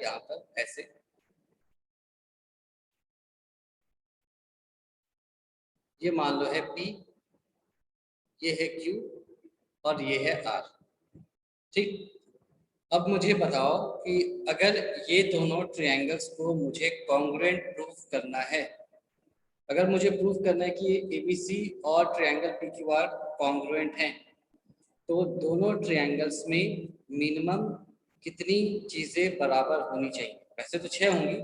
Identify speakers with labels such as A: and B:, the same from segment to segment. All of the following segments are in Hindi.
A: यहाँ पर ऐसे, ये मान लो है P, ये है Q और ये है R। ठीक, अब मुझे बताओ कि अगर ये दोनों ट्रायंगल्स को मुझे कॉन्ग्रुएंट प्रूफ करना है, अगर मुझे प्रूफ करना है कि ABC और ट्रायंगल PQR कॉन्ग्रुएंट हैं, तो दोनों ट्रायंगल्स में मिनिमम कितनी चीजें बराबर होनी चाहिए? वैसे तो 6 होंगी,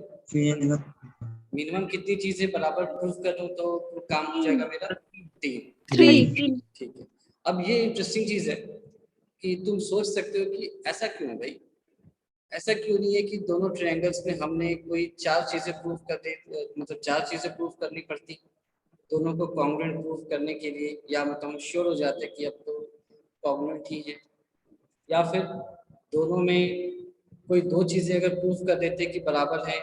A: मिनिमम कितनी चीजें बराबर प्रूफ करूं तो काम हो जाएगा मेरा 3। ठीक है, अब ये इंटरेस्टिंग चीज है कि तुम सोच सकते हो कि ऐसा क्यों है भाई, ऐसा क्यों नहीं है कि दोनों ट्रायंगल्स में हमने कोई 4 चीजें प्रूफ कर दे, मतलब 4 चीजें प्रूफ करनी पड़ती दोनों को कॉन्ग्रुएंट प्रूफ करने के लिए, या मतलब हम श्योर हो जाते कि अब तो कॉन्ग्रुएंट ही है, या फिर दोनों में कोई 2 चीजें अगर प्रूफ कर देते कि बराबर है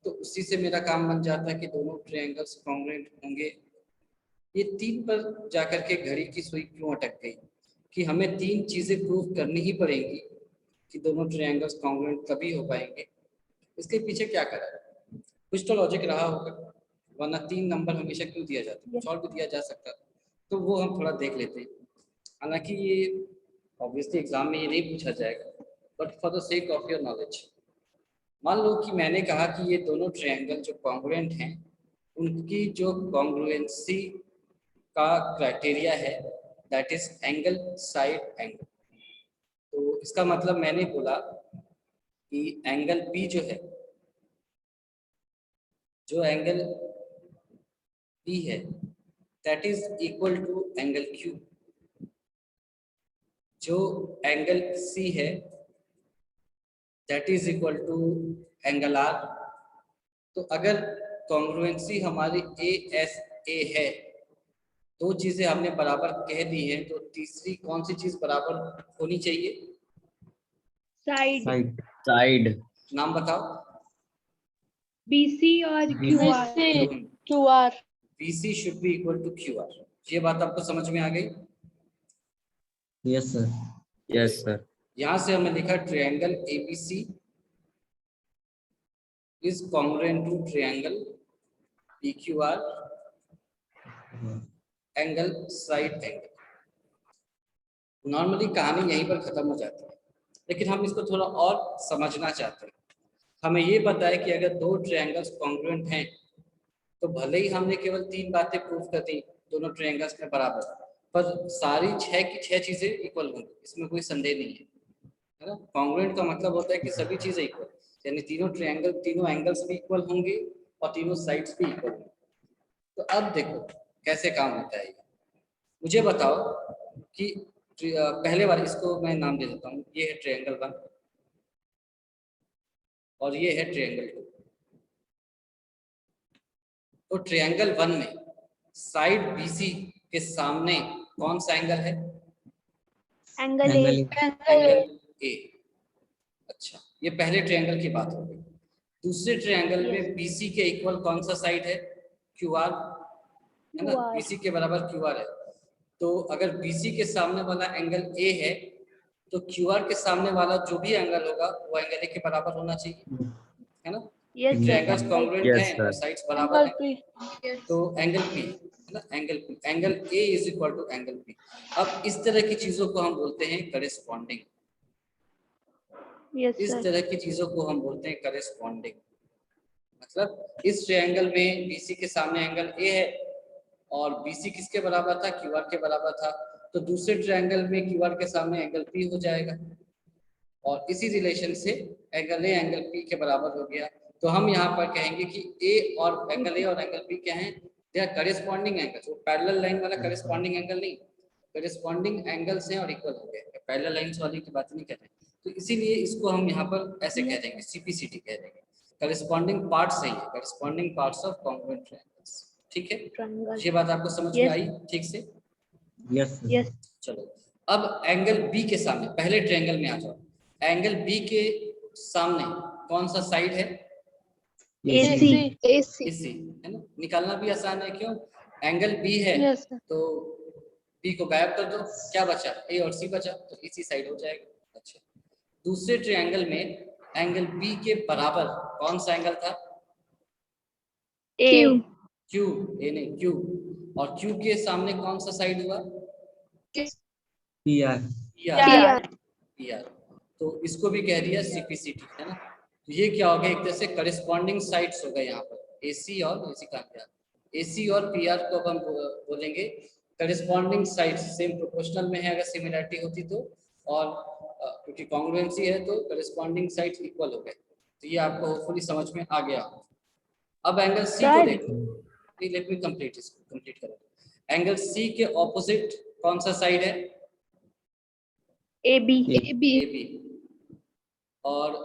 A: तो उसी से मेरा काम बन जाता है कि दोनों ट्रायंगल्स कॉन्ग्रुएंट होंगे। ये 3 पर जाकर के घड़ी की सुई क्यों अटक गई कि हमें 3 चीजें प्रूफ करनी ही पड़ेंगी कि दोनों ट्रायंगल्स कॉन्ग्रुएंट तभी हो पाएंगे? इसके पीछे क्या करा है? कुछ तो लॉजिक रहा होगा, वरना 3 नंबर हमेशा क्यों दिया जाता है? सॉल्व भी दिया जा सकता, तो वो हम थोड़ा देख लेते हैं। हालांकि ये ऑब्वियसली एग्जाम में ये नहीं पूछा जाएगा, but for the sake of your knowledge, मान लो कि मैंने कहा कि ये दोनों ट्रायंगल जो कॉन्ग्रुएंट हैं, उनकी जो कॉन्ग्रुएंसी का क्राइटेरिया है that is angle side angle. तो इसका मतलब मैंने बोला कि एंगल P जो है, जो एंगल P है that is equal to angle Q, जो एंगल C है that is equal to angle R। तो अगर कॉन्ग्रुएंसी हमारी ASA है, 2 चीजें हमने बराबर कह दी हैं, तो तीसरी कौन सी चीज बराबर होनी चाहिए?
B: साइड।
C: साइड।
A: नाम बताओ।
B: BC और QR।
A: BC should be equal to QR। ये बात आपको समझ में आ गई?
C: Yes sir. Yes sir.
A: यहाँ से हमने लिखा triangle ABC is congruent to triangle PQR angle side angle. Normally कहानी यहीं पर खत्म हो जाती है, लेकिन हम इसको थोड़ा और समझना चाहते हैं। हमें ये पता है कि अगर 2 ट्रायंगल्स कॉन्ग्रुएंट हैं तो भले ही हमने केवल 3 बातें प्रूव कर दी दोनों ट्रायंगल्स में बराबर, पर सारी 6 की 6 चीजें इक्वल होंगी, इसमें कोई संदेह नहीं है ना? कॉन्ग्रुएंट का मतलब होता है कि सभी चीजें इक्वल, यानी तीनों ट्रायंगल, तीनों एंगल्स भी इक्वल होंगे और तीनों साइड्स भी इक्वल होंगे। तो अब देखो कैसे काम होता है। मुझे बताओ कि पहले बार इसको मैं नाम दे देता हूँ, ये है ट्रायंगल 1 और ये है ट्रायंगल 2। तो ट्रायंगल 1 में साइड BC के सामने कौन सा एंगल है?
B: Angle
A: A। अच्छा, ये पहले ट्रायंगल की बात हो गई। दूसरे ट्रायंगल में BC के इक्वल कौन सा साइड है? QR, है ना? BC के बराबर QR है। तो अगर BC के सामने वाला एंगल A है तो QR के सामने वाला जो भी एंगल होगा वो एंगल A के बराबर होना चाहिए, है ना? ट्रायंगल्स कॉन्ग्रुएंट हैं और साइड्स बराबर हैं, तो एंगल P, है ना? Angle A is equal to angle P। अब इस तरह की चीजों को हम बोलते हैं करेस्पॉन्डिंग। इस तरह की चीजों को हम बोलते हैं करेस्पॉन्डिंग। मतलब इस ट्रायंगल में BC के सामने एंगल A है और BC किसके बराबर था? QR के बराबर था, तो दूसरे ट्रायंगल में QR के सामने एंगल P हो जाएगा और इसी रिलेशन से एंगल A एंगल P के बराबर हो गया। तो हम यहाँ पर कहेंगे कि A और एंगल A और एंगल P क्या हैं? They are corresponding angles. वो पैरेलल लाइन वाला करेस्पॉन्डिंग एंगल नहीं, करेस्पॉन्डिंग एंगल्स हैं और इक्वल हो गए, पैरेलल लाइंस वाली की बात नहीं कर रहे। तो इसीलिए इसको हम यहाँ पर ऐसे कह देंगे, CPCT कह देंगे, करेस्पॉन्डिंग पार्ट्स है ये, corresponding parts of congruent triangles. ठीक है, ये बात आपको समझ में आई ठीक से?
B: यस।
A: चलो अब एंगल B के सामने, पहले ट्रायंगल में आ जाओ। एंगल B के सामने कौन सा साइड है?
B: AC
A: है ना? निकालना भी आसान है, क्यों? एंगल B है तो B को गायब कर दो, क्या बचा? A और C बचा, तो इसी साइड हो जाएगा। अच्छा, दूसरे ट्रायंगल में एंगल बी के बराबर कौन सा एंगल था?
B: A.
A: क्यू, ए नहीं क्यू। और क्यू के सामने कौन सा साइड हुआ?
C: PR.
B: PR.
A: PR। तो इसको भी कह दिया CPCT, है ना। तो ये क्या हो गया, एक तरह से करस्पॉन्डिंग साइड्स हो गए यहाँ पर, AC और AC का क्या, AC और PR को अब हम बोलेंगे करस्पॉन्डिंग साइड्स, सेम प्रोपोर्शनल में है अगर सिमिलरिटी होती तो, और क्योंकि कॉन्ग्रुएंसी है तो करस्पॉन्डिंग साइड्स इक्वल हो गए। तो ये आपको होपफुली समझ में आ गया। अब एंगल C को देखो, लेट मी कंप्लीट, इसको कंप्लीट करो। एंगल C के ऑपोजिट कौन सा साइड है?
B: AB.
A: AB। और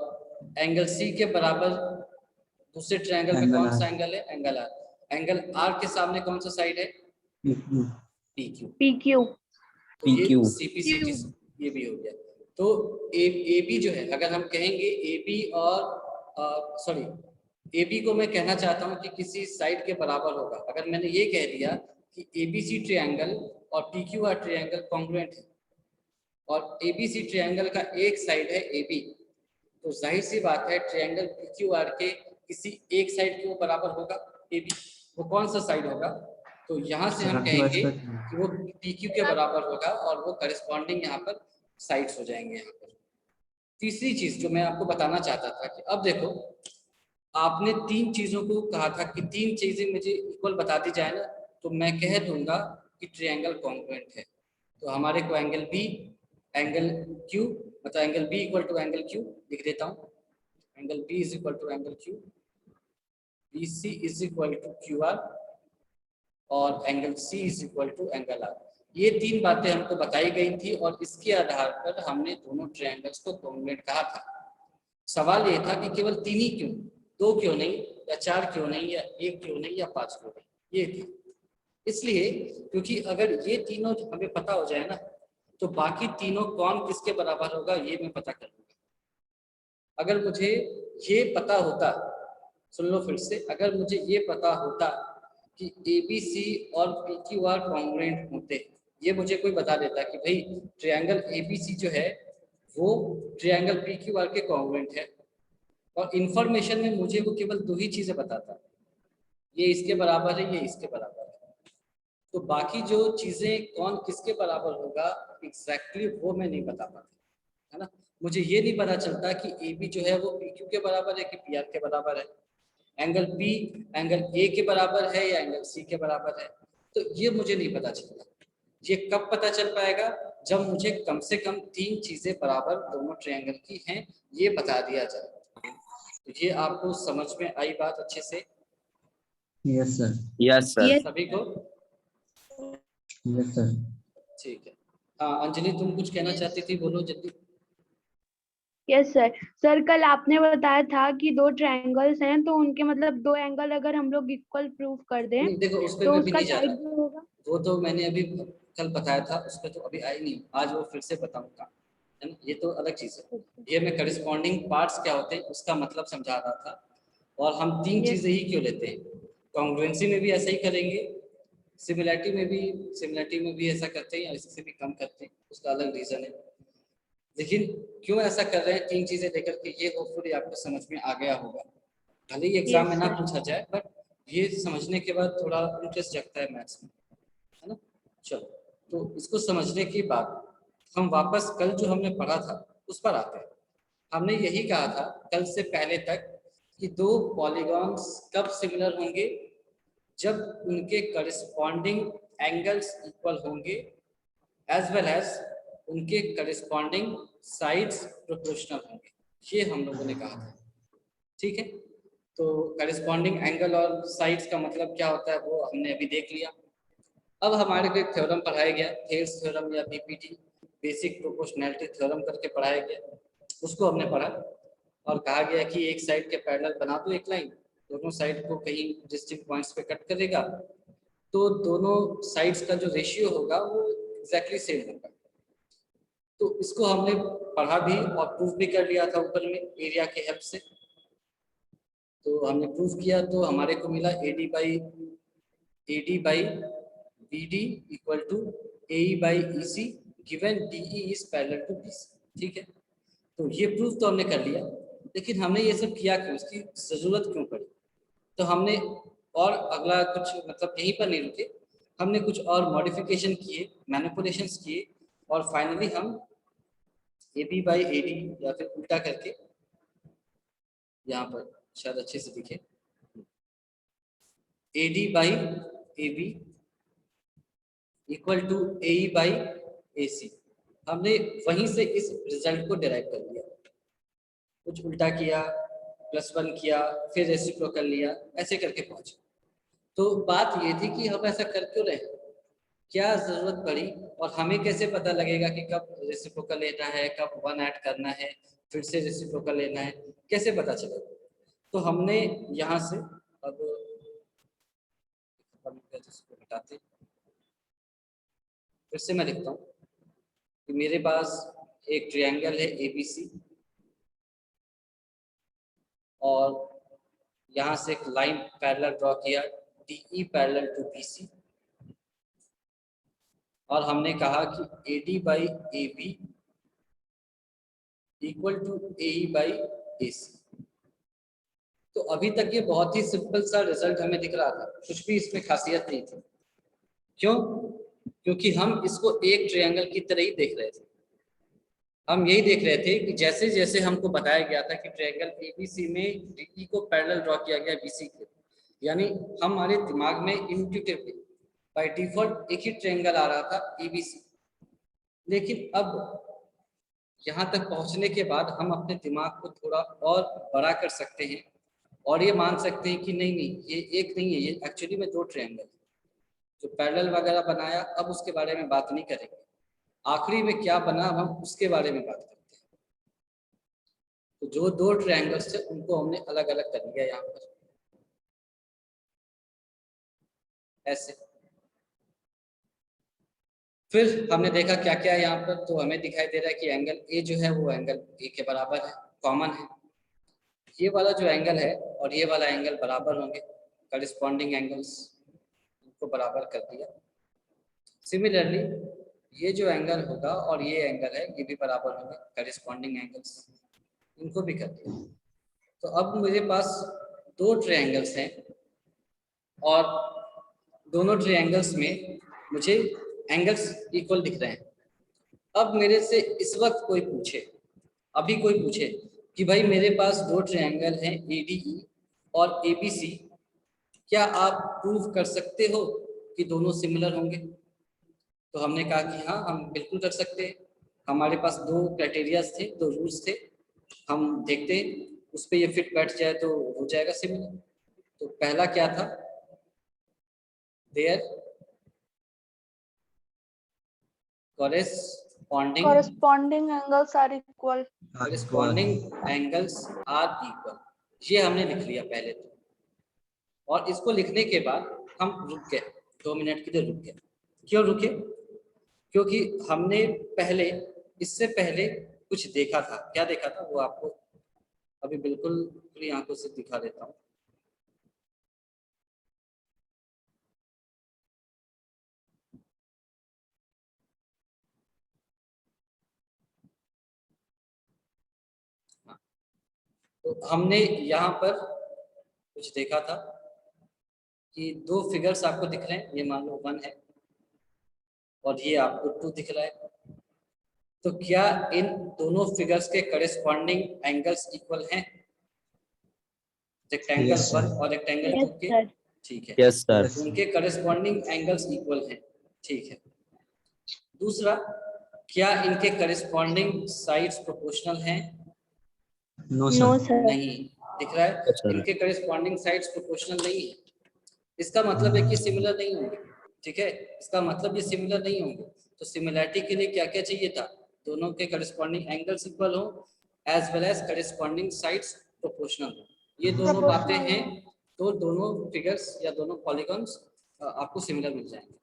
A: एंगल C के बराबर दूसरे ट्रायंगल में
C: Angle
A: कौन
C: R.
A: सा एंगल है? Angle R। एंगल R के सामने कौन सा साइड है?
C: PQ.
A: PQ।
B: PQ.
A: तो ये
C: PQ.
A: CPCT ये भी हो गया। तो AB जो है, अगर हम कहेंगे AB और सॉरी, AB को मैं कहना चाहता हूँ कि किसी साइड के बराबर होगा। अगर मैंने ये कह दिया कि ABC ट्रायंगल और PQR ट्रायंगल कॉन्ग्रुएंट है और ABC ट्रायंगल का एक साइड है AB, तो जाहिर सी बात है ट्रायंगल PQR के किसी एक साइड के वो बराबर होगा AB। वो कौन सा साइड होगा? तो यहाँ से हम कहेंगे कि वो PQ के बराबर होगा और वो करस्पॉन्डिंग यहाँ पर साइड्स हो जाएंगे यहाँ पर। तीसरी चीज जो मैं आपको बताना चाहता था कि अब देखो, आपने तीन चीजों को कहा था कि तीन चीजें मुझे इक्वल बता दी जाए ना, तो मैं कह दूंगा कि ट्रायंगल कॉन्ग्रुएंट है। तो हमारे को एंगल B, एंगल Q, मतलब angle B equal to angle Q लिख देता हूँ। Angle B is equal to angle Q, BC is equal to QR और angle C is equal to angle R। ये तीन बातें हमको बताई गई थी और इसके आधार पर हमने दोनों ट्रायंगल्स को कॉन्ग्रुएंट कहा था। सवाल ये था कि केवल तीन ही क्यों, दो क्यों नहीं, या चार क्यों नहीं, या एक क्यों नहीं, या पांच क्यों नहीं? ये थी इसलिए क्योंकि अगर ये तीनों हमें पता हो जाए ना, तो बाकी तीनों कौन किसके बराबर होगा ये मैं पता कर लूंगा। अगर मुझे ये पता होता, सुन लो फिर से, अगर मुझे ये पता होता कि ABC और PQR कॉन्ग्रुएंट होते, ये मुझे कोई बता देता कि भाई ट्रायंगल ABC जो है वो ट्रायंगल PQR के कॉन्ग्रुएंट है, और इंफॉर्मेशन में मुझे वो केवल दो ही चीजें बताता, ये इसके बराबर है, ये इसके बराबर है, तो बाकी जो चीजें कौन किसके बराबर होगा एग्जैक्टली वो मैं नहीं बता पाता, है ना। मुझे ये नहीं पता चलता कि AB जो है वो PQ के बराबर है कि PR के बराबर है, एंगल B एंगल A के बराबर है या एंगल C के बराबर है, तो ये मुझे नहीं पता चलता। ये कब पता चल पाएगा? जब मुझे कम से कम तीन चीजें बराबर दोनों ट्रायंगल की हैं ये बता दिया जाए। तो ये आपको समझ में आई बात अच्छे से?
C: Yes, sir.
D: Yes sir.
A: सभी को?
C: Yes, sir.
A: ठीक है। हाँ अंजलि, तुम कुछ कहना चाहती थी, बोलो जल्दी।
B: Yes sir. सर कल आपने बताया था कि दो ट्रायंगल्स हैं तो उनके मतलब दो एंगल अगर हम लोग इक्वल प्रूव कर दें
A: नहीं देखो, उस पर
B: तो
A: मैं भी
B: उसका
A: नहीं जा
B: साइड
A: रहा,
B: जो होगा।
A: वो तो मैंने अभी कल बताया था, उस पर तो अभी आई नहीं, आज वो फिर से बताऊंगा, है ना। ये तो अलग चीज है, ये मैं करस्पॉन्डिंग पार्ट्स क्या होते हैं उसका मतलब समझा रहा था। और हम तीन
B: Yes.
A: चीजें ही क्यों लेते हैं, कॉन्ग्रुएंसी में भी ऐसा ही करेंगे, सिमिलरिटी में भी ऐसा करते हैं या इससे भी कम करते हैं, उसका अलग रीजन है। लेकिन क्यों ऐसा कर रहे हैं तीन चीजें लेकर के, ये होपफुली आपको समझ में आ गया होगा। भले ही एग्जाम में
B: Yes,
A: ना
B: sir.
A: पूछा जाए, बट ये समझने के बाद थोड़ा इंटरेस्ट जगता है मैथ्स में, है ना। चलो, तो इसको समझने के बाद हम वापस कल जो हमने पढ़ा था उस पर आते हैं। हमने यही कहा था कल से पहले तक कि दो पॉलीगॉन्स कब सिमिलर होंगे, जब उनके करस्पॉन्डिंग एंगल्स इक्वल होंगे एज वेल एज उनके करस्पॉन्डिंग साइड्स प्रोपोर्शनल होंगे, ये हम लोगों ने कहा था। ठीक है, तो करस्पॉन्डिंग एंगल और साइड्स का मतलब क्या होता है वो हमने अभी देख लिया। अब हमारे को एक थ्योरम पढ़ाया गया, थेल्स थ्योरम या BPT, बेसिक प्रोपोर्शनैलिटी थ्योरम करके पढ़ाया गया, उसको हमने पढ़ा और कहा गया कि एक साइड के पैरेलल बना दो एक लाइन, दोनों साइड को कहीं डिस्टिंक्ट पॉइंट्स पे कट करेगा, तो दोनों साइड्स का जो रेशियो होगा वो एग्जैक्टली सेम होगा। तो इसको हमने पढ़ा भी और प्रूफ भी कर लिया था ऊपर में एरिया के हेल्प से। तो हमने प्रूफ किया तो हमारे को मिला AD by BD equal to AE by EC given DE is parallel to BC। ठीक है, तो ये प्रूफ तो हमने कर लिया। लेकिन हमने ये सब किया क्यों, इसकी जरूरत क्यों पड़ी? तो हमने और अगला कुछ मतलब यहीं पर नहीं रुके, हमने कुछ और मॉडिफिकेशन किए, मैनिपुलेशंस किए, और फाइनली हम AB बाई AD या फिर उल्टा करके, यहाँ पर शायद अच्छे से दिखे, AD by AB equal to AE by AC, हमने वहीं से इस रिजल्ट को डिराइव कर लिया। कुछ उल्टा किया, +1 किया, फिर रेसिप्रोकल लिया, ऐसे करके पहुंचे। तो बात ये थी कि हम ऐसा कर क्यों रहे, क्या जरूरत पड़ी, और हमें कैसे पता लगेगा कि कब रेसिप्रोकल लेना है, कब 1 ऐड करना है, फिर से रेसिप्रोकल लेना है, कैसे पता चलेगा? तो हमने यहाँ से अब हटाते, फिर से मैं लिखता हूँ कि मेरे पास एक ट्रायंगल है ABC, और यहाँ से एक लाइन पैरेलल ड्रॉ किया DE पैरेलल टू BC, और हमने कहा कि AD by AB equal to AE by AC। तो अभी तक ये बहुत ही सिंपल सा रिजल्ट हमें दिख रहा था, कुछ भी इसमें खासियत नहीं थी। क्यों? क्योंकि हम इसको एक ट्रायंगल की तरह ही देख रहे थे। हम यही देख रहे थे कि जैसे जैसे हमको बताया गया था कि ट्रायंगल ABC में DE को पैरेलल ड्रॉ किया गया BC के, यानी हमारे दिमाग में इंट्यूटिवली बाय डिफॉल्ट एक ही ट्रायंगल आ रहा था ABC। लेकिन अब यहाँ तक पहुँचने के बाद हम अपने दिमाग को थोड़ा और बड़ा कर सकते हैं, और ये मान सकते हैं कि नहीं नहीं, ये एक नहीं है, ये एक्चुअली में 2 ट्रायंगल जो पैरेलल वगैरह बनाया। अब उसके बारे में बात नहीं करेंगे, आखिरी में क्या बना हम उसके बारे में बात करते हैं। तो जो 2 ट्रायंगल्स थे उनको हमने अलग अलग कर लिया यहाँ पर ऐसे। फिर हमने देखा क्या क्या है यहाँ पर, तो हमें दिखाई दे रहा है कि एंगल A जो है वो एंगल A के बराबर है, कॉमन है। ये वाला जो एंगल है और ये वाला एंगल बराबर होंगे, करिस्पॉन्डिंग एंगल्स, इनको बराबर कर दिया। सिमिलरली ये जो एंगल होगा और ये एंगल है ये भी बराबर होंगे, करिस्पॉन्डिंग एंगल्स, इनको भी कर दिया। तो अब मेरे पास 2 ट्रायंगल्स हैं, और दोनों ट्रायंगल्स में मुझे एंगल्स इक्वल दिख रहे हैं। अब मेरे से इस वक्त कोई पूछे, अभी कोई पूछे कि भाई मेरे पास 2 ट्रायंगल हैं ADE और ABC, क्या आप प्रूव कर सकते हो कि दोनों सिमिलर होंगे? तो हमने कहा कि हाँ, हम बिल्कुल कर सकते हैं। हमारे पास 2 क्राइटेरियाज थे, 2 रूल्स थे, हम देखते हैं उस पर ये फिट बैठ जाए तो हो जाएगा सिमिलर। तो पहला क्या था, there
D: corresponding angles are equal।
A: corresponding angles are equal, ये हमने लिख लिया पहले तो। और इसको लिखने के बाद हम रुक गए, 2 मिनट के लिए रुक गए। क्यों रुके? क्योंकि हमने पहले, इससे पहले कुछ देखा था। क्या देखा था वो आपको अभी बिल्कुल खुली आंखों से दिखा देता हूँ। तो हमने यहाँ पर कुछ देखा था कि 2 फिगर्स आपको दिख रहे हैं, ये मान लो 1 है और ये आपको 2 दिख रहा है। तो क्या इन दोनों फिगर्स के करस्पॉन्डिंग एंगल्स इक्वल हैं? रेक्टेंगल 1 और रेक्टेंगल 2 के, ठीक है,
E: यस सर।
A: उनके करस्पॉन्डिंग एंगल्स इक्वल हैं, ठीक है। दूसरा, क्या इनके करस्पॉन्डिंग साइड्स प्रोपोर्शनल हैं?
C: No
B: no
C: sir.
B: सर।
A: नहीं दिख रहा है,
E: सर।
A: इनके करस्पॉन्डिंग साइड्स प्रोपोर्शनल नहीं है। इसका मतलब है कि सिमिलर नहीं होंगे, ठीक है, इसका मतलब ये सिमिलर नहीं होंगे। तो सिमिलरिटी के लिए क्या क्या चाहिए था? दोनों के करस्पॉन्डिंग एंगल्स इक्वल हो, as well as corresponding sides proportional हो। ये दोनों बातें हैं, तो दोनों फिगर्स या दोनों पॉलीगॉन्स आपको सिमिलर मिल जाएंगे,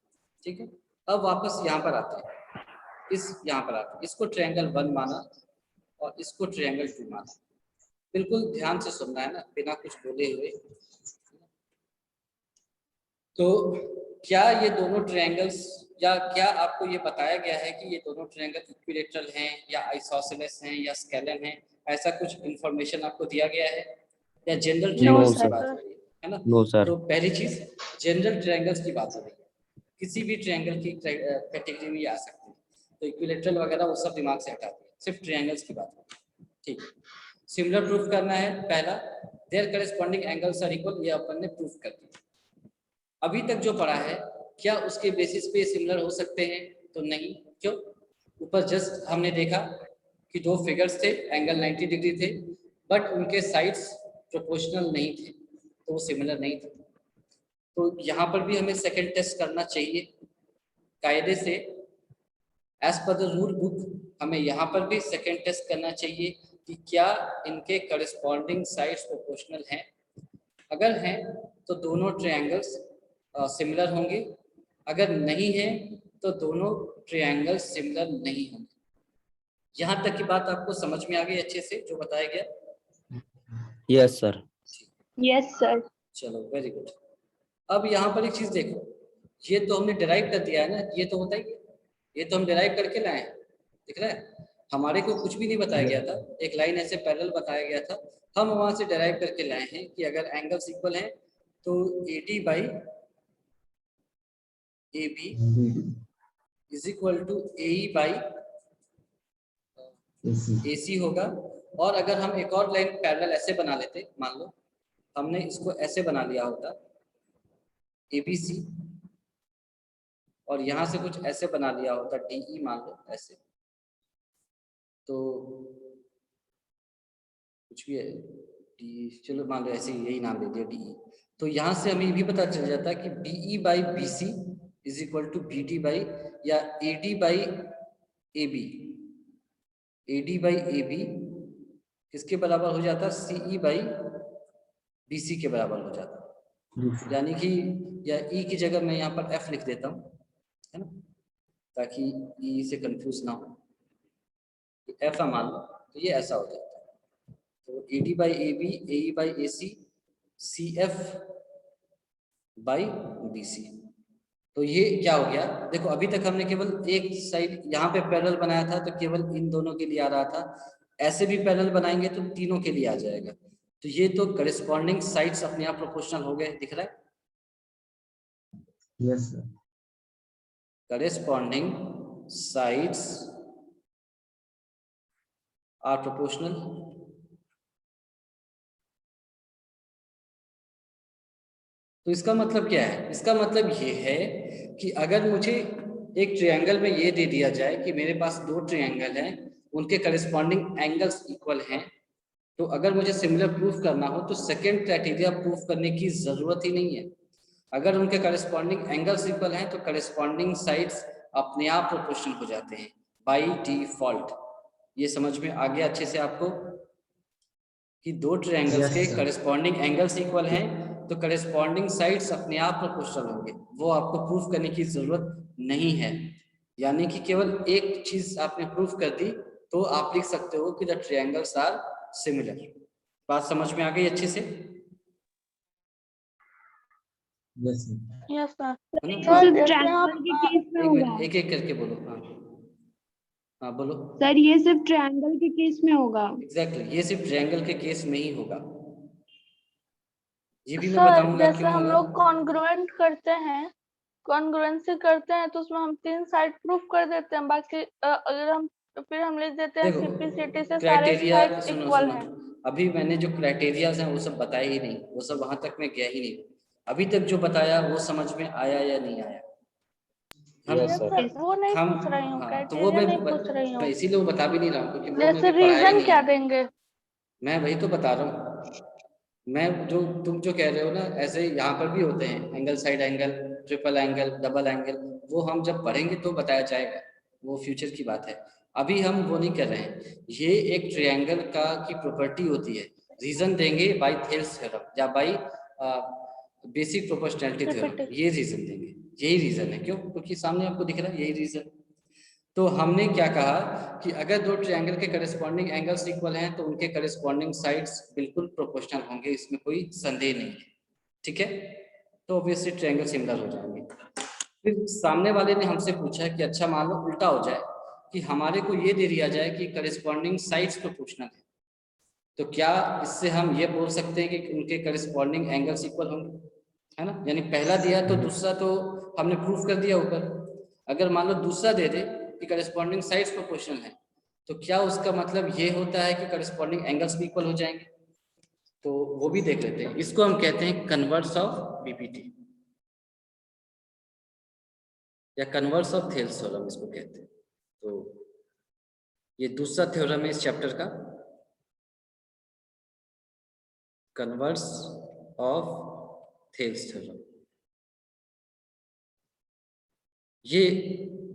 A: ठीक है। अब वापस यहाँ पर आते हैं, यहाँ पर आते हैं, इसको ट्रायंगल 1 माना और इसको ट्रायंगल 2 माना। बिल्कुल ध्यान से सुनना है ना, बिना कुछ बोले हुए। तो क्या ये दोनों ट्रायंगल्स, या क्या आपको ये बताया गया है कि ये दोनों ट्रायंगल इक्विलेटरल हैं या आइसोसेलेस हैं या स्केलन हैं? ऐसा कुछ इंफॉर्मेशन आपको दिया गया है या जनरल
B: No,
A: ट्रायंगल्स की
B: sir.
A: बात हो रही है ना?
C: No sir.
A: तो पहली चीज जनरल ट्रायंगल्स की बात हो रही है, किसी भी ट्रायंगल की कैटेगरी में ये आ सकती है, तो इक्विलैटरल वगैरह वो सब दिमाग से हटा दिए, सिर्फ ट्रायंगल्स की बात हो। ठीक, सिमिलर प्रूफ करना है पहला, their corresponding angles are equal, ये अपन ने प्रूफ कर दिया। अभी तक जो पढ़ा है क्या उसके बेसिस पे सिमिलर हो सकते हैं? तो नहीं, क्यों? ऊपर जस्ट हमने देखा कि दो फिगर्स थे, एंगल 90 डिग्री थे, बट उनके साइड्स प्रोपोर्शनल नहीं थे, तो वो सिमिलर नहीं थे। तो यहाँ पर भी हमें सेकंड टेस्ट करना चाहिए कायदे से, as per the rule book हमें यहाँ पर भी सेकंड टेस्ट करना चाहिए कि क्या इनके करस्पॉन्डिंग साइड्स प्रोपोर्शनल हैं। अगर हैं तो दोनों ट्रायंगल्स सिमिलर होंगे, अगर नहीं है तो दोनों ट्रायंगल्स सिमिलर नहीं होंगे। यहाँ तक की बात आपको समझ में आ गई अच्छे से जो बताया गया?
C: Yes sir.
B: Yes, sir.
A: चलो वेरी गुड। अब यहाँ पर एक चीज देखो, ये तो हमने डिराइव कर दिया है ना, ये तो होता ही है, ये तो हम डिराइव करके लाए हैं, दिख रहा है? हमारे को कुछ भी नहीं बताया गया था, एक लाइन ऐसे पैरेलल बताया गया था, हम वहां से डिराइव करके लाए हैं कि अगर एंगल्स इक्वल हैं तो AD by AB is equal to AE by AC होगा। और अगर हम एक और लाइन पैरेलल ऐसे बना लेते, मान लो हमने इसको ऐसे बना लिया होता ABC, और यहाँ से कुछ ऐसे बना लिया होता DE, मान लो ऐसे, तो कुछ भी है DE, चलो मान लो ऐसे यही नाम दे दिया DE। तो यहाँ से हमें ये भी पता चल जाता कि BE by BC is equal to BD by, या AD by AB, AD by AB किसके बराबर हो जाता? CE बाई BC के बराबर हो जाता। यानी कि या E की जगह मैं यहाँ पर F लिख देता हूँ, है ना, ताकि E से कंफ्यूज ना हो, F है मान लो, तो ये ऐसा हो जाता है। तो AD by AB, AE by AC, CF by BC। तो ये क्या हो गया? देखो अभी तक हमने केवल एक साइड यहाँ पे पैरेलल बनाया था, तो केवल इन दोनों के लिए आ रहा था, ऐसे भी पैरेलल बनाएंगे तो तीनों के लिए आ जाएगा। तो ये तो करेस्पॉन्डिंग साइड्स अपने आप प्रोपोर्शनल हो गए, दिख रहा है?
C: Yes sir.
A: Corresponding sides are proportional. तो इसका मतलब क्या है? इसका मतलब ये है कि अगर मुझे एक ट्रायंगल में ये दे दिया जाए कि मेरे पास दो ट्रायंगल हैं, उनके करेस्पॉन्डिंग एंगल्स इक्वल हैं, तो अगर मुझे सिमिलर प्रूफ करना हो तो सेकंड क्राइटेरिया प्रूफ करने की जरूरत ही नहीं है। अगर उनके करेस्पॉन्डिंग एंगल्स इक्वल हैं तो करेस्पॉन्डिंग साइड्स अपने आप प्रोपोर्शनल हो जाते हैं बाय डिफॉल्ट। ये समझ में आ गया अच्छे से आपको कि दो ट्रायंगल्स के करेस्पॉन्डिंग एंगल्स इक्वल हैं तो करेस्पॉन्डिंग साइड्स अपने आप प्रोपोर्शनल होंगे, वो आपको प्रूफ करने की जरूरत नहीं है। यानी कि केवल एक चीज आपने प्रूफ कर दी तो आप लिख सकते हो कि द ट्रायंगल्स आर सिमिलर। बात समझ में आ गई अच्छे से?
D: Yes sir.
B: सिर्फ ट्रायंगल के केस में होगा।
A: एक एक करके बोलो। हाँ हाँ बोलो
B: सर, ये सिर्फ ट्रायंगल के केस में होगा।
A: एग्जैक्टली, ये सिर्फ ट्रायंगल के केस में ही होगा। ये भी मैं
D: सर
A: बताऊंगा
D: जैसे
A: क्यों
D: हम
A: होगा।
D: लोग कॉन्ग्रुएंट करते हैं, कॉन्ग्रुएंसी करते हैं तो उसमें हम तीन साइड प्रूफ कर देते हैं, बाकी अगर हम फिर हम लिख देते हैं सिंपलिसिटी से सारे
A: क्राइटेरिया
D: साइड
A: सुनो
D: इक्वल
A: सुनो,
D: हैं।
A: अभी मैंने जो क्राइटेरिया हैं वो सब बताए ही नहीं, वो सब वहां तक मैं गया ही नहीं। अभी तक जो बताया वो समझ में आया या नहीं आया?
C: Yes sir.
D: वो नहीं
A: हम
D: पूछ रही हूँ,
A: हाँ, तो वो
D: क्राइटेरिया नहीं पूछ रही
A: मैं
D: हूँ।
A: इसीलिए वो बता भी नहीं रहा हूँ क्योंकि वो
D: जैसे
A: मैंने पढ़ाया ही
D: रीजन
A: नहीं
D: क्या
A: है।
D: देंगे?
A: मैं वही तो बता रहा हूँ। मैं जो तुम जो कह रहे हो ना, ऐसे यहाँ पर भी होते हैं angle side angle, triple angle, double angle, वो हम जब पढ़ेंगे तो बताया जाएगा, वो फ्यूचर की बात है। अभी हम वो नहीं कर रहे हैं। ये एक ट्रायंगल का की प्रॉपर्टी होती है, रीजन देंगे बाय थेल्स थ्योरम या बाय बेसिक प्रोपोर्शनैलिटी थ्योरम, ये रीजन देंगे। यही रीजन है, क्यों? क्योंकि सामने आपको दिख रहा है यही रीजन। तो हमने क्या कहा कि अगर दो ट्रायंगल के करस्पॉन्डिंग एंगल्स इक्वल हैं तो उनके करस्पॉन्डिंग साइड्स बिल्कुल प्रोपोर्शनल होंगे, इसमें कोई संदेह नहीं है, ठीक है? तो ऑब्वियसली ट्रायंगल सिमिलर हो जाएंगे। फिर सामने वाले ने हमसे पूछा कि अच्छा मान लो उल्टा हो जाए कि हमारे को ये दे दिया जाए कि करस्पॉन्डिंग साइड्स प्रोपोर्शनल है, तो क्या इससे हम ये बोल सकते हैं कि उनके करस्पॉन्डिंग एंगल्स इक्वल होंगे, है ना? यानी पहला दिया तो दूसरा तो हमने प्रूफ कर दिया ऊपर। अगर मान लो दूसरा दे दे कि करस्पॉन्डिंग साइड्स प्रोपोर्शनल है, तो क्या उसका मतलब ये होता है कि करस्पॉन्डिंग एंगल्स भी इक्वल हो जाएंगे? तो वो भी देख लेते हैं। इसको हम कहते हैं कन्वर्स ऑफ बीपीटी या कन्वर्स ऑफ थेल्स थ्योरम इसको कहते हैं। तो ये दूसरा थ्योरम है इस चैप्टर का, कन्वर्स ऑफ थेल्स थ्योरम। ये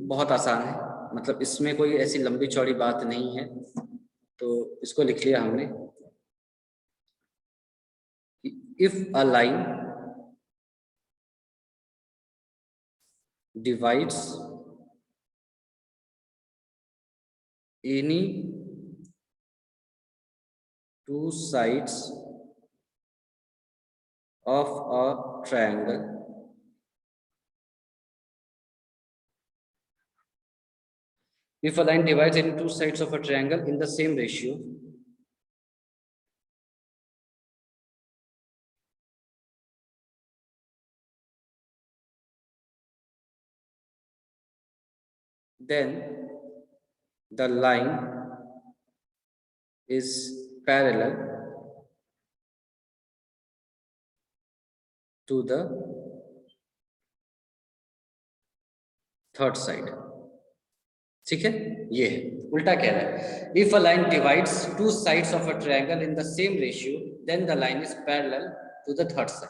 A: बहुत आसान है, मतलब इसमें कोई ऐसी लंबी चौड़ी बात नहीं है, तो इसको लिख लिया हमने। If a line divides any two sides of a triangle if a line divides any two sides of a triangle in the same ratio, then the line is parallel to the third side। ठीक है, ये है, उल्टा कह रहा है। If a line divides two sides of a triangle in the same ratio then the line is parallel to the third side.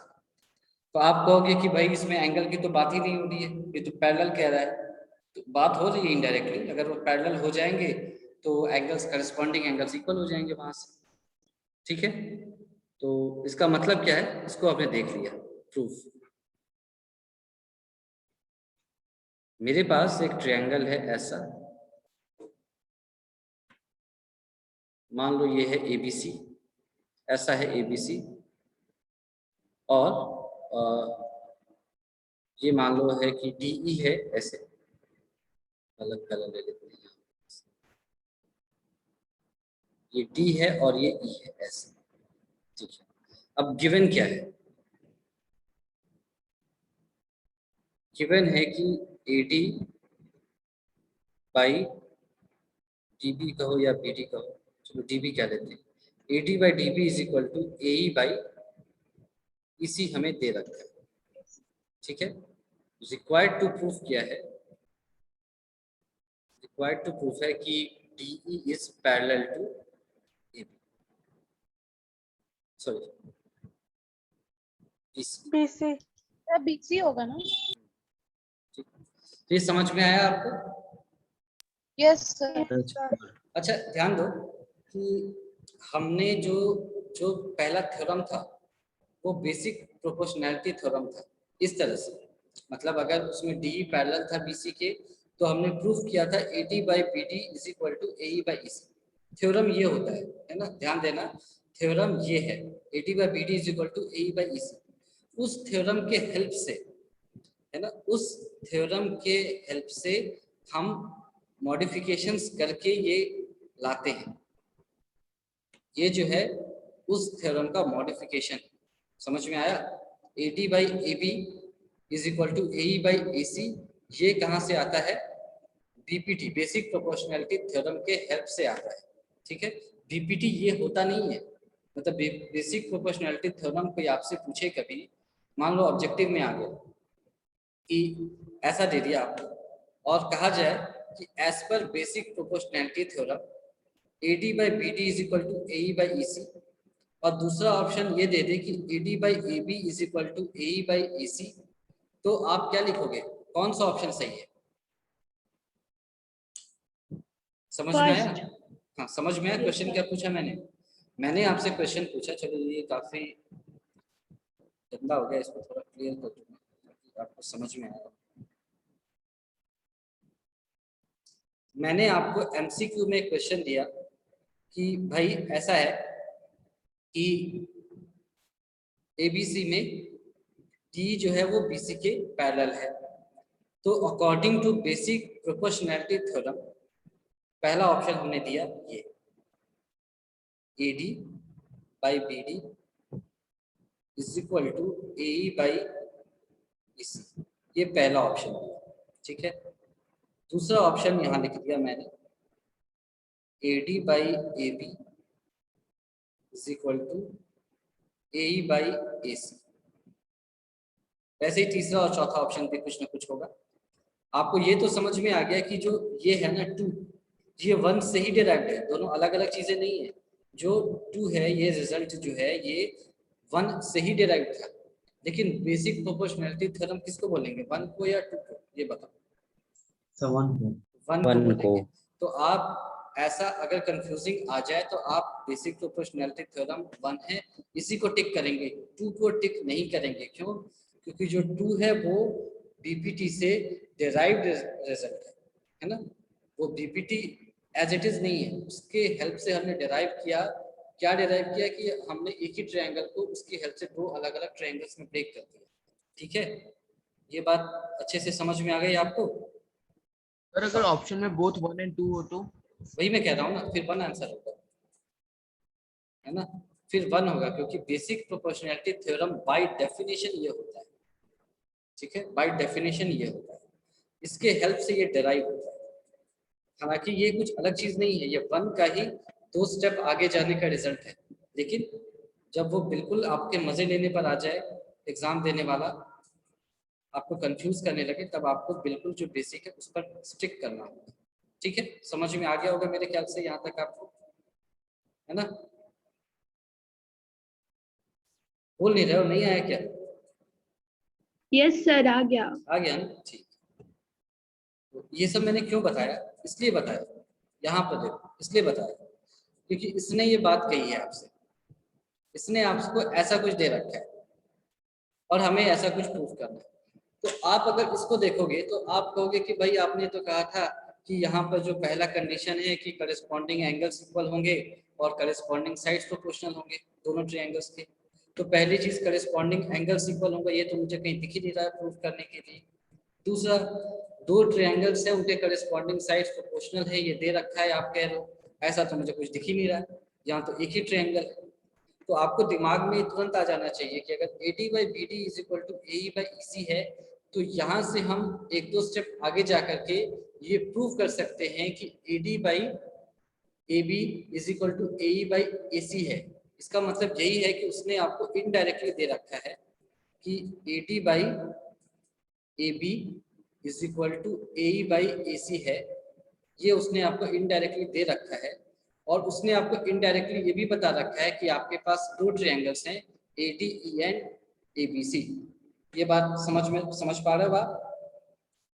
A: तो आप कहोगे कि भाई इसमें एंगल की तो बात ही नहीं हो रही है, ये तो पैरेलल कह रहा है। तो बात हो रही है इनडायरेक्टली, अगर वो पैरेलल हो जाएंगे तो एंगल्स करस्पॉन्डिंग एंगल्स इक्वल हो जाएंगे वहां से। ठीक है, तो इसका मतलब क्या है, इसको आपने देख लिया प्रूफ। मेरे पास एक ट्रायंगल है ऐसा, मान लो ये है ABC, ऐसा है ABC, और ये मान लो है कि DE है ऐसे, अलग कलर ले लेते हैं, ये D है और ये E है ऐसे। ठीक है, अब गिवन क्या है? गिवन है कि AD बाई DB कहो या BD कहो, चलो DB क्या लेते हैं, AD by DB is equal to AE by EC हमें दे रखा है। ठीक है, रिक्वायर्ड टू प्रूफ क्या है? रिक्वायर्ड टू प्रूफ है कि DE is parallel to AB, sorry
D: BC
E: BC होगा ना?
A: ठीक, तो ये समझ में आया आपको?
E: यस सर।
A: अच्छा ध्यान दो कि हमने जो जो पहला थ्योरम था वो बेसिक प्रोपोर्शनैलिटी थ्योरम था। इस तरह से, मतलब अगर उसमें DE पैरेलल था BC के, तो हमने प्रूफ किया था AD by BD is equal to AE by EC। Theorem ये होता है ना, ध्यान देना, थ्योरम ये है AD by BD is equal to AE by EC। उस थ्योरम के हेल्प से, है ना, उस थ्योरम के हेल्प से हम मॉडिफिकेशंस करके ये लाते हैं। ये जो है उस थ्योरम का मॉडिफिकेशन, समझ में आया? AD by AB is equal to AE by AC, ये कहाँ से आता है? BPT, बेसिक प्रोपोर्शनैलिटी थ्योरम के हेल्प से आता है। ठीक है, BPT ये होता नहीं है, मतलब बेसिक प्रोपोर्शनैलिटी थ्योरम कोई आपसे पूछे कभी, मान लो ऑब्जेक्टिव में आ गया कि ऐसा दे दिया आपको और कहा जाए कि as per basic proportionality theorem AD by BD is equal to AE by EC, और दूसरा ऑप्शन ये दे दे कि AD by AB is equal to AE by AC, तो आप क्या लिखोगे? कौन सा ऑप्शन सही है? समझ में आया? हाँ, समझ में आया क्वेश्चन क्या पूछा मैंने आपसे क्वेश्चन पूछा, चलो ये काफी गंदा हो गया, इसको थोड़ा क्लियर कर दूंगा ताकि आपको समझ में आए। मैंने आपको MCQ में क्वेश्चन दिया कि भाई ऐसा है कि ABC में D जो है वो BC के पैरेलल है, तो according to basic proportionality theorem पहला ऑप्शन हमने दिया ये AD by B D is equal to A E by E C. ये पहला ऑप्शन दिया, ठीक है। दूसरा ऑप्शन यहाँ लिख दिया मैंने, A D by A B is equal to A E by A C. वैसे ही तीसरा और चौथा ऑप्शन भी कुछ ना कुछ होगा। आपको ये तो समझ में आ गया कि जो ये है ना 2, ये 1 से ही डिराइव्ड है, दोनों अलग अलग चीजें नहीं है। जो 2 है, ये रिजल्ट जो है ये 1 से ही डिराइव्ड था। लेकिन बेसिक प्रोपोर्शनैलिटी थ्योरम किसको बोलेंगे, 1 को या 2 को, ये बताओ।
C: 1
A: 1
C: को
A: बोलेंगे। तो आप ऐसा अगर कंफ्यूजिंग आ जाए तो आप बेसिक प्रोपोर्शनैलिटी थ्योरम 1 है इसी को टिक करेंगे, 2 को टिक नहीं करेंगे। क्यों? क्योंकि जो 2 है वो बीपीटी से डिराइव्ड रिजल्ट है ना, वो बीपीटी एज इट इज नहीं है, उसके हेल्प से हमने डिराइव किया। क्या डिराइव किया कि हमने एक ही ट्रायंगल को उसकी हेल्प से 2 अलग अलग ट्रायंगल्स में ब्रेक कर दिया। ठीक है, ये बात अच्छे से समझ में आ गई आपको?
F: सर अगर ऑप्शन में बोथ 1 और 2 हो तो?
A: वही मैं कह रहा हूँ ना, फिर 1 आंसर होगा, है ना, फिर 1 होगा, क्योंकि basic proportionality theorem by definition ये होता है। ठीक है, बाय डेफिनेशन ये होता है, इसके हेल्प से ये डिराइव होता है। हालांकि ये कुछ अलग चीज नहीं है, ये 1 का ही 2 स्टेप आगे जाने का रिजल्ट है। लेकिन जब वो बिल्कुल आपके मजे लेने पर आ जाए, एग्जाम देने वाला आपको कंफ्यूज करने लगे, तब आपको बिल्कुल जो बेसिक है उस पर स्टिक करना होगा। ठीक है, समझ में आ गया होगा मेरे ख्याल से यहाँ तक आपको, है ना? बोल नहीं रहे हो, नहीं आया क्या?
B: यस सर, आ गया।
A: आ गया ना, ठीक। तो ये सब मैंने क्यों बताया, इसलिए बताया, यहाँ पर देखो इसलिए बताया क्योंकि इसने ये बात कही है आपसे, इसने आपको ऐसा कुछ दे रखा है और हमें ऐसा कुछ प्रूफ करना है। तो आप अगर इसको देखोगे तो आप कहोगे कि भाई आपने तो कहा था कि यहाँ पर जो पहला कंडीशन है कि करस्पॉन्डिंग एंगल्स इक्वल होंगे और करस्पॉन्डिंग साइड्स प्रोपोर्शनल होंगे दोनों ट्रायंगल्स के। तो पहली चीज करस्पॉन्डिंग एंगल्स इक्वल होंगे, ये तो मुझे कहीं दिख ही नहीं रहा है प्रूफ करने के लिए। दूसरा, 2 ट्रायंगल्स हैं, उनके करस्पॉन्डिंग साइड्स प्रोपोर्शनल है, ये दे रखा है, आप कह रहे हो, ऐसा तो मुझे कुछ दिख ही नहीं रहा है, यहाँ तो एक ही ट्रायंगल है। तो आपको दिमाग में तुरंत आ जाना चाहिए कि अगर AD by BD is equal to AE by EC है, तो यहाँ से हम 1-2 स्टेप आगे जा करके ये प्रूव कर सकते हैं कि AD by AB is equal to AE by AC है। इसका मतलब यही है कि उसने आपको इनडायरेक्टली दे रखा है कि AD by AB is equal to AE by AC है, ये उसने आपको इनडायरेक्टली दे रखा है। और उसने आपको इनडायरेक्टली ये भी बता रखा है कि आपके पास 2 ट्रायंगल्स हैं, ADE एंड ABC। ये बात समझ पा रहे हो आप?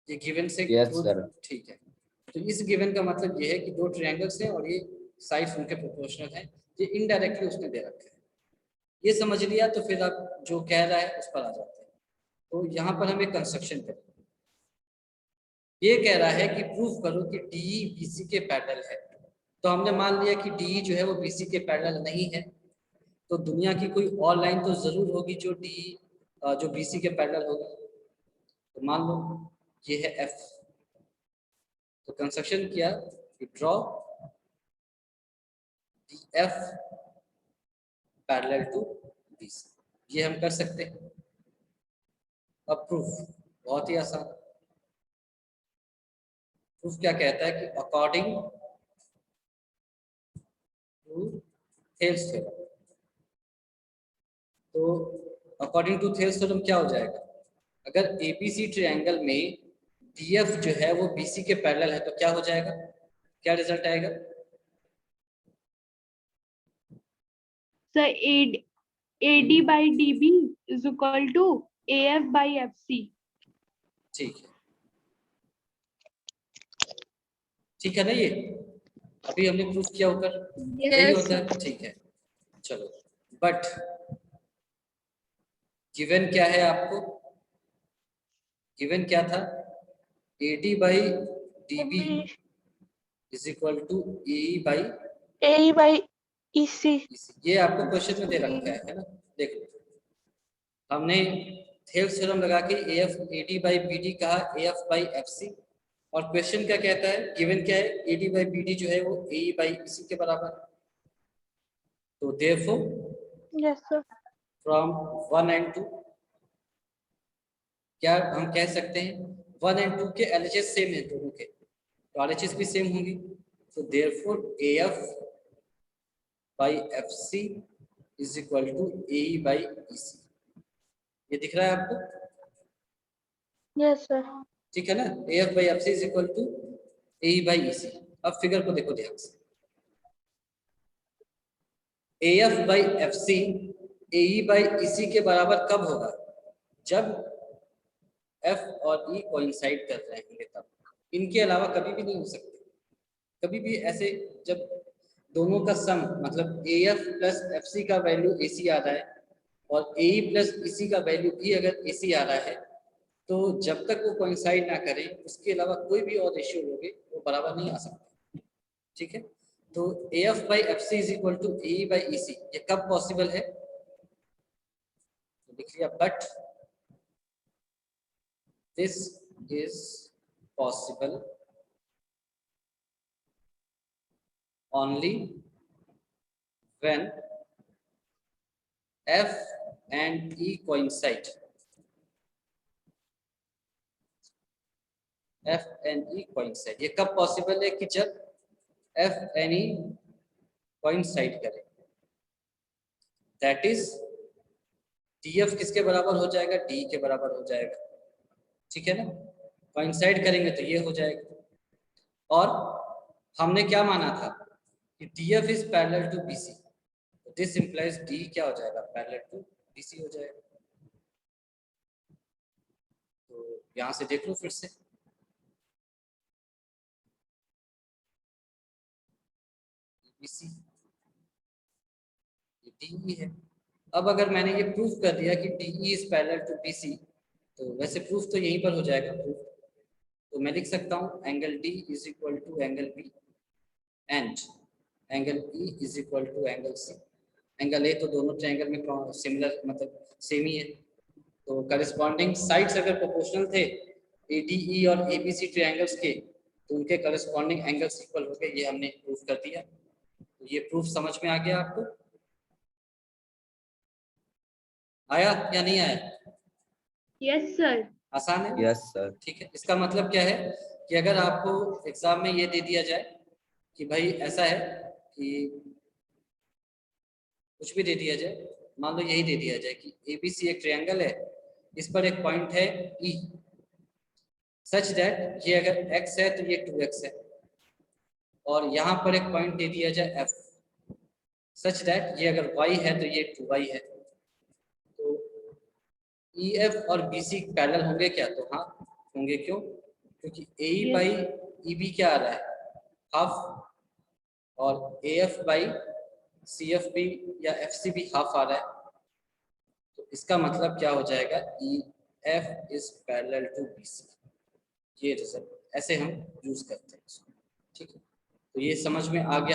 A: ये गिवन से
C: Yes, sir.
A: ठीक है, तो इस गिवन का मतलब ये है कि 2 ट्रायंगल्स हैं और ये साइड्स उनके प्रोपोर्शनल हैं, ये इनडायरेक्टली उसने दे रखा है। ये समझ लिया तो फिर आप जो कह रहा है उस पर आ जाते हैं। तो यहाँ पर हमें कंस्ट्रक्शन करें, ये कह रहा है कि प्रूफ करो कि DE BC के पैरेलल है। तो हमने मान लिया कि DE जो है वो BC के पैरेलल नहीं है, तो दुनिया की कोई और लाइन तो जरूर होगी जो DE जो BC के पैरेलल होगी। तो मान लो ये है F, तो कंस्ट्रक्शन किया कि draw DF parallel to BC, ये हम कर सकते हैं। अब प्रूफ बहुत ही आसान, प्रूफ क्या कहता है कि अकॉर्डिंग टू थेल्स थ्योरम, तो अकॉर्डिंग टू थेल्स थ्योरम क्या हो जाएगा, अगर ABC ट्रायंगल में DF जो है वो BC के पैरेलल है तो क्या हो जाएगा, क्या रिजल्ट आएगा?
B: Sir AD by DB is equal to AF by FC।
A: ठीक है, ठीक है ना, ये अभी हमने प्रूफ किया ऊपर, यही होता है। ठीक है, चलो, बट गिवन क्या है आपको, गिवन क्या था, AD by DB is equal to AE by
D: AE by EC।
A: ये आपको क्वेश्चन में दे रखा है ना, देख लो, हमने थेल्स थ्योरम लगा के AF AD बाई BD कहा, AF बाई FC, और क्वेश्चन क्या कहता है, गिवन क्या है, AD बाई BD जो है वो AE बाई EC के बराबर है। तो therefore
D: yes sir.
A: From 1 and 2, क्या हम कह सकते हैं 1 and 2 के LHS सेम है दोनों के, तो RHS भी सेम होंगी, तो therefore AF by FC is equal to AE by EC। ये दिख रहा है आपको?
D: Yes sir.
A: ठीक है ना, AF by FC is equal to AE by EC। अब फिगर को देखो ध्यान से, AF by FC AE by EC के बराबर कब होगा? जब F और E कोइंसाइड कर रहे होंगे तब, इनके अलावा कभी भी नहीं हो सकते। कभी भी ऐसे जब दोनों का सम मतलब AF प्लस FC का वैल्यू AC आ रहा है और AE प्लस EC का वैल्यू भी अगर AC आ रहा है, तो जब तक वो कोइंसाइड ना करें उसके अलावा कोई भी और रेशियो लोगे वो बराबर नहीं आ सकता। ठीक है, तो AF by FC is equal to AE by EC, ये कब पॉसिबल है? तो लिख लिया, but this is possible only when F and E coincide. F and E coincide, ये कब पॉसिबल है? कि जब F and E coincide करें, दैट इज DF किसके बराबर हो जाएगा? DE के बराबर हो जाएगा। ठीक है ना, कोइंसाइड करेंगे तो ये हो जाएगा। और हमने क्या माना था कि DF is parallel to BC, this implies DE क्या हो जाएगा? पैरेलल टू BC हो जाएगा। तो यहां से देख लो फिर से, BC DE है। अब अगर मैंने ये प्रूफ कर दिया कि DE is parallel to BC, तो वैसे प्रूफ तो यहीं पर हो जाएगा प्रूफ, तो मैं लिख सकता हूँ angle D is equal to angle B and angle E is equal to angle C। Angle A तो दोनों ट्रायंगल में सिमिलर मतलब सेम ही है, तो करस्पॉन्डिंग साइड्स अगर प्रोपोर्शनल थे ADE और ABC ट्रायंगल्स के, तो उनके करस्पॉन्डिंग एंगल्स इक्वल हो गए, ये हमने प्रूफ कर दिया। तो ये प्रूफ समझ में आ गया आपको? आया या नहीं आया?
B: Yes sir.
A: आसान है?
C: Yes, sir.
A: ठीक है, इसका मतलब क्या है कि अगर आपको एग्जाम में ये दे दिया जाए कि भाई ऐसा है कि कुछ भी दे दिया जाए, मान लो यही दे दिया जाए कि ABC एक ट्रायंगल है, इस पर एक पॉइंट है E, सच दैट ये अगर x है तो ये 2x है, और यहाँ पर एक पॉइंट दे दिया जाए F, सच दैट ये अगर y है तो ये 2y है। तो EF और BC पैरेलल होंगे क्या? तो हाँ होंगे। क्यों? क्योंकि AE बाई EB क्या आ रहा है? हाफ, और AF बाई CF भी या FC भी हाफ आ रहा है, तो इसका मतलब क्या हो जाएगा? EF is parallel to BC। ये रिजल्ट ऐसे हम यूज करते हैं। ठीक है, तो ये समझ में आ गया।